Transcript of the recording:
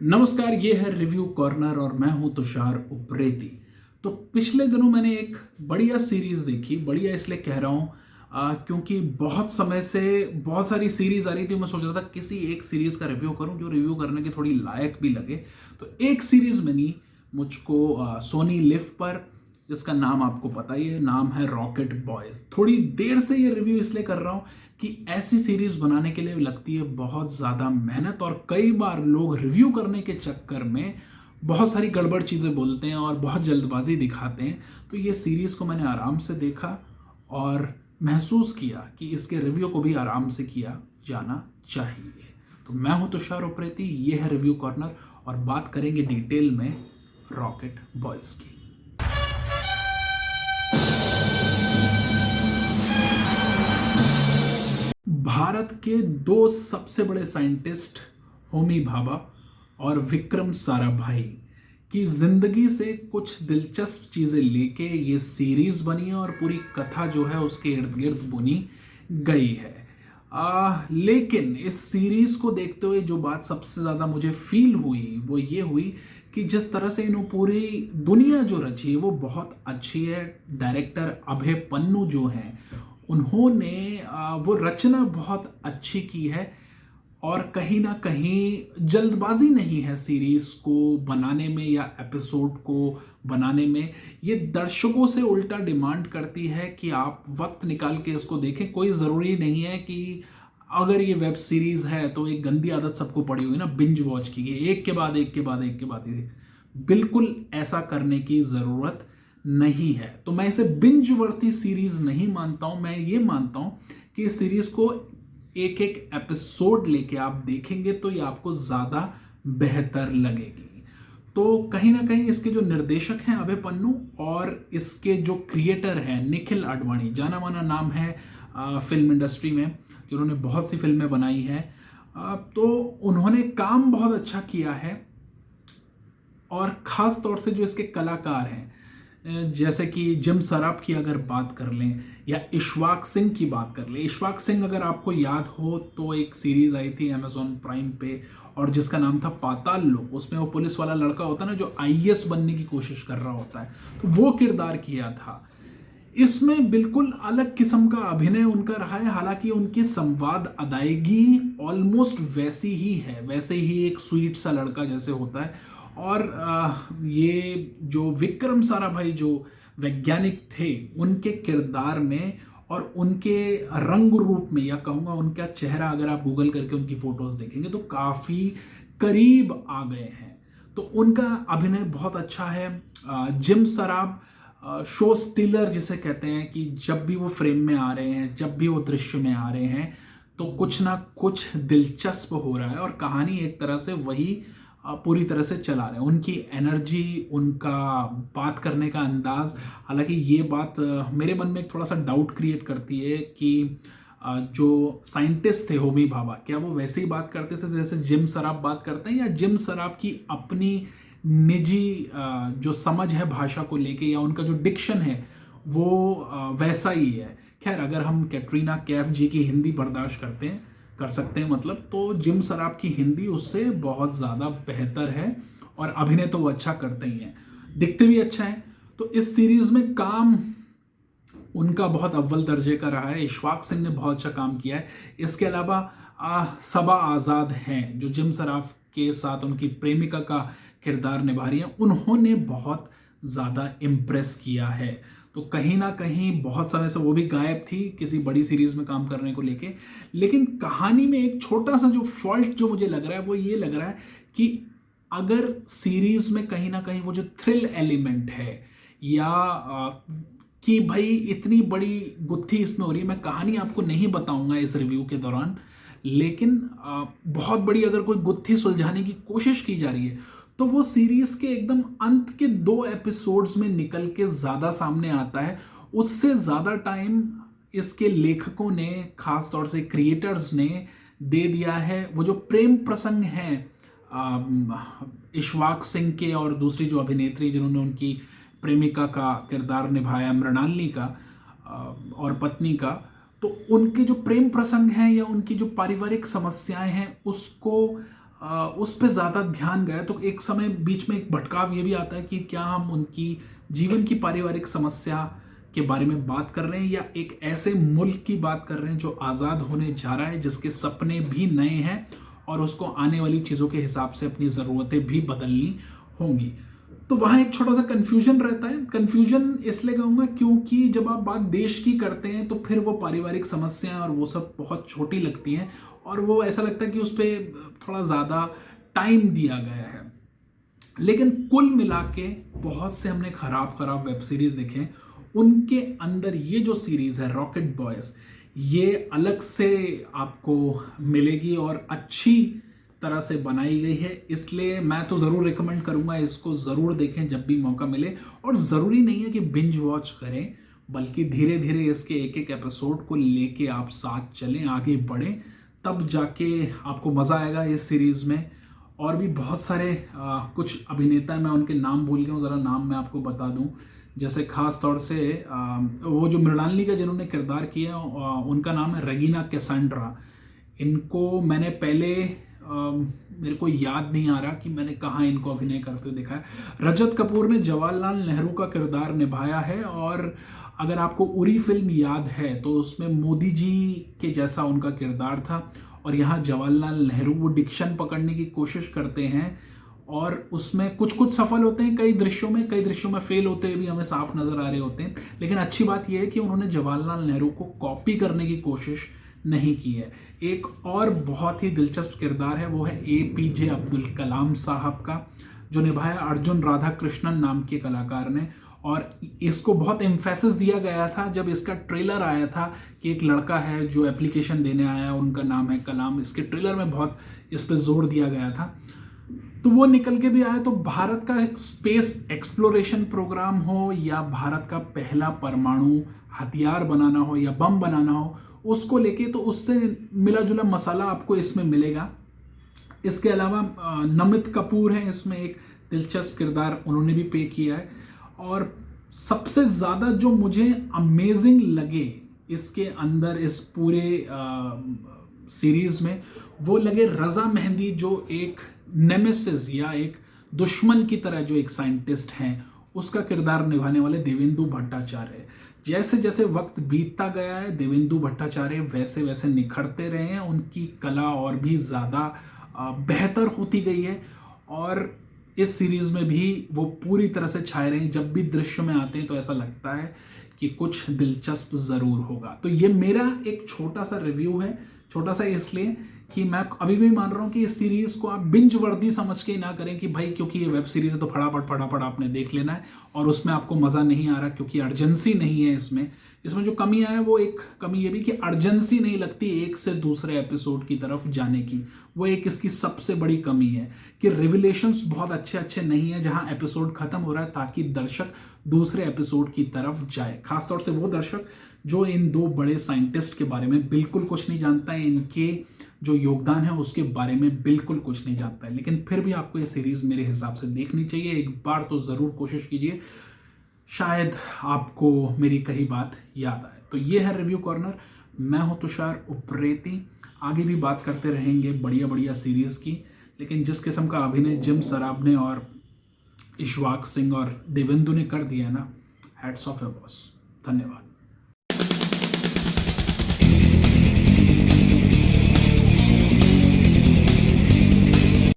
नमस्कार, ये है रिव्यू कॉर्नर और मैं हूं तुषार उप्रेती। तो पिछले दिनों मैंने एक बढ़िया सीरीज देखी। बढ़िया इसलिए कह रहा हूं क्योंकि बहुत समय से बहुत सारी सीरीज आ रही थी। मैं सोच रहा था किसी एक सीरीज का रिव्यू करूं जो रिव्यू करने की थोड़ी लायक भी लगे। तो एक सीरीज मिली मुझको सोनी लिव पर, जिसका नाम आपको पता ही है, नाम है रॉकेट बॉयज। थोड़ी देर से ये रिव्यू इसलिए कर रहा हूं कि ऐसी सीरीज बनाने के लिए लगती है बहुत ज़्यादा मेहनत, और कई बार लोग रिव्यू करने के चक्कर में बहुत सारी गड़बड़ चीज़ें बोलते हैं और बहुत जल्दबाजी दिखाते हैं। तो ये सीरीज़ को मैंने आराम से देखा और महसूस किया कि इसके रिव्यू को भी आराम से किया जाना चाहिए। तो मैं हूं तुषार उप्रेती, ये है रिव्यू कॉर्नर और बात करेंगे डिटेल में रॉकेट बॉयज़ की। भारत के दो सबसे बड़े साइंटिस्ट होमी भाभा और विक्रम साराभाई की जिंदगी से कुछ दिलचस्प चीजें लेके ये सीरीज बनी है और पूरी कथा जो है उसके इर्द गिर्द बुनी गई है। लेकिन इस सीरीज को देखते हुए जो बात सबसे ज्यादा मुझे फील हुई वो ये हुई कि जिस तरह से इन्होंने पूरी दुनिया जो रची है वो बहुत अच्छी है। डायरेक्टर अभय पन्नू जो हैं उन्होंने वो रचना बहुत अच्छी की है और कहीं ना कहीं जल्दबाजी नहीं है सीरीज को बनाने में या एपिसोड को बनाने में। ये दर्शकों से उल्टा डिमांड करती है कि आप वक्त निकाल के इसको देखें। कोई ज़रूरी नहीं है कि अगर ये वेब सीरीज है तो एक गंदी आदत सबको पड़ी हुई ना, बिंज वॉच की, एक के बाद एक के बाद एक के बाद एक। बिल्कुल ऐसा करने की ज़रूरत नहीं है। तो मैं इसे बिंज वर्ती सीरीज नहीं मानता हूं। मैं ये मानता हूं कि इस सीरीज को एक एक एपिसोड लेके आप देखेंगे तो ये आपको ज्यादा बेहतर लगेगी। तो कहीं ना कहीं इसके जो निर्देशक हैं अभय पन्नू और इसके जो क्रिएटर हैं निखिल आडवाणी, जाना माना नाम है फिल्म इंडस्ट्री में, जिन्होंने बहुत सी फिल्में बनाई हैं, तो उन्होंने काम बहुत अच्छा किया है। और ख़ास तौर से जो इसके कलाकार हैं, जैसे कि जिम सराफ की अगर बात कर लें या इशफाक सिंह की बात कर लें। इशफाक सिंह अगर आपको याद हो तो एक सीरीज़ आई थी अमेजॉन प्राइम पे और जिसका नाम था पाताल लोक। उसमें वो पुलिस वाला लड़का होता है ना जो आईएएस बनने की कोशिश कर रहा होता है, तो वो किरदार किया था। इसमें बिल्कुल अलग किस्म का अभिनय उनका रहा है। हालांकि उनकी संवाद अदायगी ऑलमोस्ट वैसी ही है, वैसे ही एक स्वीट सा लड़का जैसे होता है। और ये जो विक्रम साराभाई जो वैज्ञानिक थे, उनके किरदार में और उनके रंग रूप में, या कहूँगा उनका चेहरा अगर आप गूगल करके उनकी फोटोज देखेंगे तो काफ़ी करीब आ गए हैं। तो उनका अभिनय बहुत अच्छा है। जिम सराफ शो स्टीलर जिसे कहते हैं, कि जब भी वो फ्रेम में आ रहे हैं, जब भी वो दृश्य में आ रहे हैं तो कुछ ना कुछ दिलचस्प हो रहा है और कहानी एक तरह से वही पूरी तरह से चला रहे हैं। उनकी एनर्जी, उनका बात करने का अंदाज, हालांकि ये बात मेरे मन में एक थोड़ा सा डाउट क्रिएट करती है कि जो साइंटिस्ट थे होमी भाभा, क्या वो वैसे ही बात करते थे जैसे जिम सराफ बात करते हैं, या जिम सराफ की अपनी निजी जो समझ है भाषा को लेके या उनका जो डिक्शन है वो वैसा ही है। खैर, अगर हम कैटरीना कैफ जी की हिंदी बर्दाश्त कर सकते हैं मतलब, तो जिम सराफ की हिंदी उससे बहुत ज़्यादा बेहतर है और अभिनय तो वो अच्छा करते ही हैं, दिखते भी अच्छा है। तो इस सीरीज़ में काम उनका बहुत अव्वल दर्जे का रहा है। इशफाक सिंह ने बहुत अच्छा काम किया है। इसके अलावा सबा आज़ाद हैं जो जिम सराफ के साथ उनकी प्रेमिका का किरदार निभा रही हैं, उन्होंने बहुत ज़्यादा इम्प्रेस किया है। तो कहीं ना कहीं बहुत समय से वो भी गायब थी किसी बड़ी सीरीज में काम करने को लेके। लेकिन कहानी में एक छोटा सा जो फॉल्ट जो मुझे लग रहा है वो ये लग रहा है कि अगर सीरीज में कहीं ना कहीं वो जो थ्रिल एलिमेंट है, या कि भाई इतनी बड़ी गुत्थी इसमें हो रही है, मैं कहानी आपको नहीं बताऊंगा इस रिव्यू के दौरान, लेकिन बहुत बड़ी अगर कोई गुत्थी सुलझाने की कोशिश की जा रही है तो वो सीरीज के एकदम अंत के 2 एपिसोड्स में निकल के ज्यादा सामने आता है। उससे ज्यादा टाइम इसके लेखकों ने, खास तौर से क्रिएटर्स ने दे दिया है। वो जो प्रेम प्रसंग है इशफाक सिंह के और दूसरी जो अभिनेत्री जिन्होंने उनकी प्रेमिका का किरदार निभाया, मृणालिनी का और पत्नी का, तो उनके जो प्रेम प्रसंग हैं या उनकी जो पारिवारिक समस्याएं हैं उसको उस पर ज़्यादा ध्यान गया। तो एक समय बीच में एक भटकाव ये भी आता है कि क्या हम उनकी जीवन की पारिवारिक समस्या के बारे में बात कर रहे हैं या एक ऐसे मुल्क की बात कर रहे हैं जो आज़ाद होने जा रहा है, जिसके सपने भी नए हैं और उसको आने वाली चीज़ों के हिसाब से अपनी ज़रूरतें भी बदलनी होंगी। तो वहाँ एक छोटा सा कन्फ्यूजन रहता है। कन्फ्यूजन इसलिए कहूँगा क्योंकि जब आप बात देश की करते हैं तो फिर वो पारिवारिक समस्याएं और वो सब बहुत छोटी लगती हैं और वो ऐसा लगता है कि उस पर थोड़ा ज़्यादा टाइम दिया गया है। लेकिन कुल मिला के बहुत से हमने खराब वेब सीरीज देखे, उनके अंदर ये जो सीरीज है रॉकेट बॉयज, ये अलग से आपको मिलेगी और अच्छी तरह से बनाई गई है। इसलिए मैं तो ज़रूर रिकमेंड करूँगा, इसको ज़रूर देखें जब भी मौका मिले। और ज़रूरी नहीं है कि बिंज वॉच करें, बल्कि धीरे धीरे इसके एक एक एपिसोड को लेके आप साथ चलें, आगे बढ़ें, तब जाके आपको मज़ा आएगा इस सीरीज़ में। और भी बहुत सारे कुछ अभिनेता हैं, मैं उनके नाम भूल गया हूँ, ज़रा नाम मैं आपको बता दूँ। जैसे खास तौर से वो जो मृणालिनी का जिन्होंने किरदार किया उनका नाम है रगीना कैसेंड्रा। इनको मैंने पहले मेरे को याद नहीं आ रहा कि मैंने कहाँ इनको अभिनय करते देखा है। रजत कपूर ने जवाहरलाल नेहरू का किरदार निभाया है और अगर आपको उरी फिल्म याद है तो उसमें मोदी जी के जैसा उनका किरदार था और यहाँ जवाहरलाल नेहरू वो डिक्शन पकड़ने की कोशिश करते हैं और उसमें कुछ कुछ सफल होते हैं, कई दृश्यों में फेल होते हुए भी हमें साफ नजर आ रहे होते हैं। लेकिन अच्छी बात यह है कि उन्होंने जवाहरलाल नेहरू को कॉपी करने की कोशिश नहीं की है। एक और बहुत ही दिलचस्प किरदार है, वो है APJ अब्दुल कलाम साहब का, जो निभाया अर्जुन राधाकृष्णन नाम के कलाकार ने। और इसको बहुत एम्फेसिस दिया गया था जब इसका ट्रेलर आया था कि एक लड़का है जो एप्लीकेशन देने आया, उनका नाम है कलाम। इसके ट्रेलर में बहुत इस पर जोर दिया गया था, तो वो निकल के भी आया। तो भारत का स्पेस एक्सप्लोरेशन प्रोग्राम हो या भारत का पहला परमाणु हथियार बनाना हो या बम बनाना हो, उसको लेके तो उससे मिला जुला मसाला आपको इसमें मिलेगा। इसके अलावा नमित कपूर हैं इसमें, एक दिलचस्प किरदार उन्होंने भी पे किया है। और सबसे ज़्यादा जो मुझे अमेजिंग लगे इसके अंदर इस पूरे सीरीज़ में, वो लगे रज़ा मेहंदी, जो एक नेमेसिस या एक दुश्मन की तरह जो एक साइंटिस्ट हैं, उसका किरदार निभाने वाले देवेंदु भट्टाचार्य। जैसे जैसे वक्त बीतता गया है, देवेंदु भट्टाचार्य वैसे वैसे निखरते रहे हैं, उनकी कला और भी ज़्यादा बेहतर होती गई है और इस सीरीज़ में भी वो पूरी तरह से छाए रहे हैं। जब भी दृश्य में आते हैं तो ऐसा लगता है कि कुछ दिलचस्प ज़रूर होगा। तो ये मेरा एक छोटा सा रिव्यू है, छोटा सा इसलिए कि मैं अभी भी मान रहा हूँ कि इस सीरीज़ को आप बिंज वर्दी समझ के ना करें कि भाई क्योंकि ये वेब सीरीज़ है तो फटाफट आपने देख लेना है और उसमें आपको मज़ा नहीं आ रहा क्योंकि अर्जेंसी नहीं है इसमें जो कमी है वो एक कमी ये भी कि अर्जेंसी नहीं लगती एक से दूसरे एपिसोड की तरफ जाने की। वो एक इसकी सबसे बड़ी कमी है कि रिविलेशंस बहुत अच्छे नहीं है जहां एपिसोड खत्म हो रहा है ताकि दर्शक दूसरे एपिसोड की तरफ जाए। खासतौर से वो दर्शक जो इन दो बड़े साइंटिस्ट के बारे में बिल्कुल कुछ नहीं जानता है, इनके जो योगदान है उसके बारे में बिल्कुल कुछ नहीं जानता है, लेकिन फिर भी आपको ये सीरीज़ मेरे हिसाब से देखनी चाहिए। एक बार तो ज़रूर कोशिश कीजिए, शायद आपको मेरी कही बात याद आए। तो ये है रिव्यू कॉर्नर, मैं हूं तुषार उप्रेती। आगे भी बात करते रहेंगे बढ़िया सीरीज़ की, लेकिन जिस किस्म का अभिनय जिम सराब ने और इशवाक सिंह और देवेंदु ने कर दिया ना, हैट्स ऑफ है बॉस। धन्यवाद।